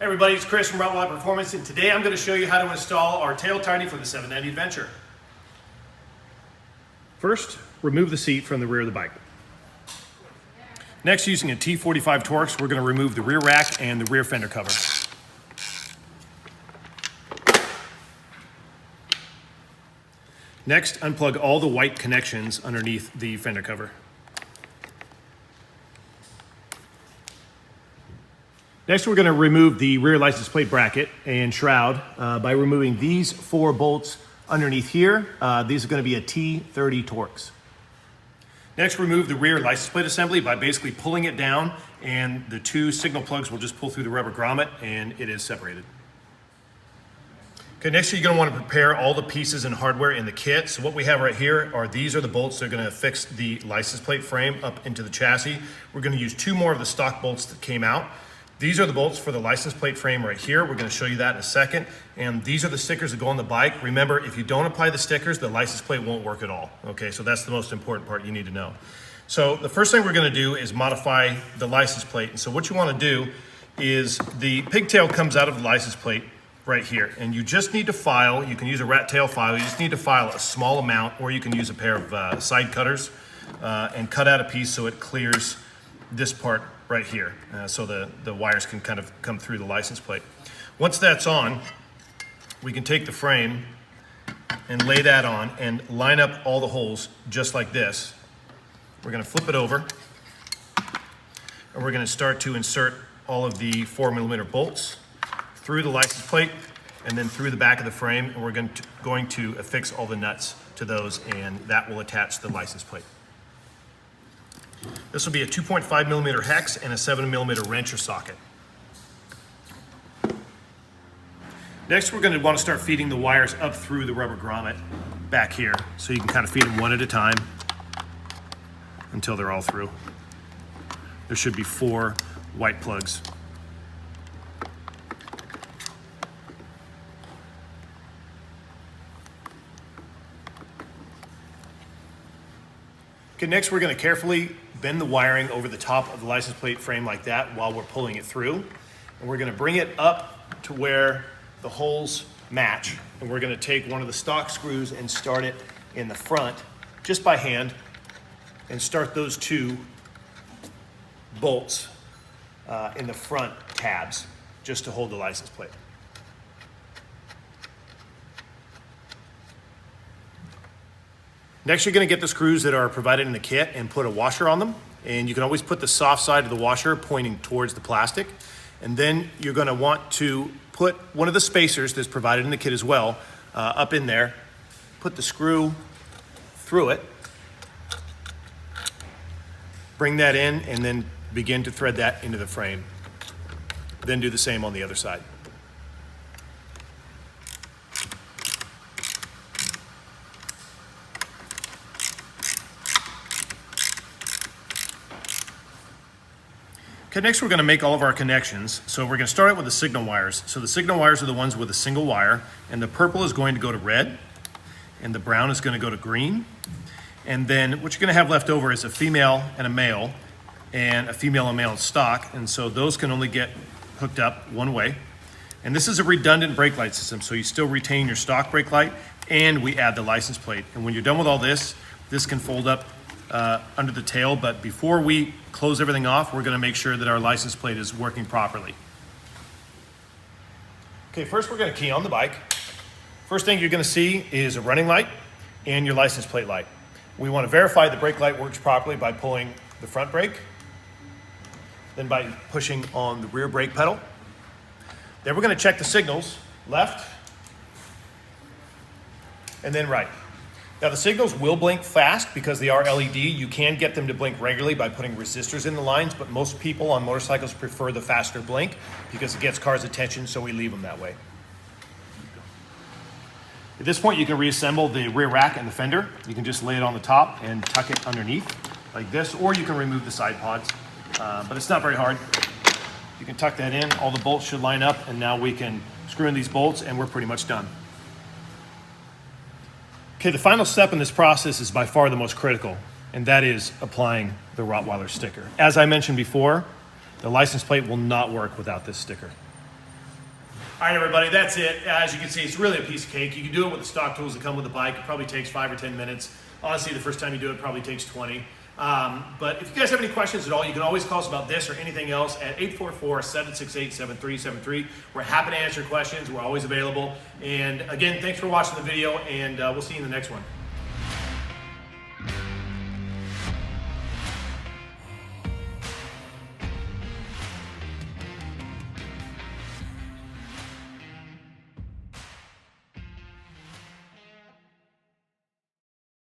Hey everybody, it's Chris from Rottweiler Performance, and today I'm going to show you how to install our Tail Tidy for the 790 Adventure. First, remove the seat from the rear of the bike. Next, using a T45 Torx, we're going to remove the rear rack and the rear fender cover. Next, unplug all the white connections underneath the fender cover. Next, we're going to remove the rear license plate bracket and shroud by removing these 4 bolts underneath here. These are going to be a T30 Torx. Next, remove the rear license plate assembly by basically pulling it down, and the 2 signal plugs will just pull through the rubber grommet and it is separated. Okay, next you're going to want to prepare all the pieces and hardware in the kit. So what we have right here are these are the bolts that are going to affix the license plate frame up into the chassis. We're going to use 2 more of the stock bolts that came out. These are the bolts for the license plate frame right here. We're going to show you that in a second. And these are the stickers that go on the bike. Remember, if you don't apply the stickers, the license plate won't work at all. Okay, so that's the most important part you need to know. So the first thing we're going to do is modify the license plate. And so what you want to do is the pigtail comes out of the license plate right here. And you just need to file, you can use a rat tail file, you just need to file a small amount, or you can use a pair of side cutters and cut out a piece so it clears this part right here, so the wires can kind of come through the license plate. Once that's on, we can take the frame and lay that on and line up all the holes just like this. We're going to flip it over and we're going to start to insert all of the 4mm bolts through the license plate and then through the back of the frame, and we're going to affix all the nuts to those, and that will attach the license plate. This will be a 2.5mm hex and a 7mm wrench or socket. Next, we're going to want to start feeding the wires up through the rubber grommet back here. So you can kind of feed them one at a time until they're all through. There should be 4 white plugs. Okay, next we're going to carefully bend the wiring over the top of the license plate frame like that while we're pulling it through. And we're going to bring it up to where the holes match. And we're going to take one of the stock screws and start it in the front just by hand and start those 2 bolts in the front tabs just to hold the license plate. Next, you're going to get the screws that are provided in the kit and put a washer on them. And you can always put the soft side of the washer pointing towards the plastic. And then you're going to want to put one of the spacers that's provided in the kit as well up in there. Put the screw through it. Bring that in and then begin to thread that into the frame. Then do the same on the other side. Okay, next we're going to make all of our connections. So we're going to start out with the signal wires. So the signal wires are the ones with a single wire, and the purple is going to go to red, and the brown is going to go to green. And then what you're going to have left over is a female and a male in stock, and so those can only get hooked up one way. And this is a redundant brake light system, so you still retain your stock brake light, and we add the license plate. And when you're done with all this, this can fold up under the tail, but before we close everything off, we're going to make sure that our license plate is working properly. Okay, first we're going to key on the bike. First thing you're going to see is a running light and your license plate light. We want to verify the brake light works properly by pulling the front brake, then by pushing on the rear brake pedal. Then we're going to check the signals, left and then right. Now the signals will blink fast because they are LED. You can get them to blink regularly by putting resistors in the lines, but most people on motorcycles prefer the faster blink because it gets cars' attention, so we leave them that way. At this point, you can reassemble the rear rack and the fender. You can just lay it on the top and tuck it underneath like this, or you can remove the side pods, but it's not very hard. You can tuck that in, all the bolts should line up, and now we can screw in these bolts and we're pretty much done. Okay, the final step in this process is by far the most critical, and that is applying the Rottweiler sticker. As I mentioned before, the license plate will not work without this sticker. All right, everybody, that's it. As you can see, it's really a piece of cake. You can do it with the stock tools that come with the bike. It probably takes 5 or 10 minutes. Honestly, the first time you do it probably takes 20. But if you guys have any questions at all, you can always call us about this or anything else at 844-768-7373. We're happy to answer questions. We're always available. And again, thanks for watching the video, and we'll see you in the next one.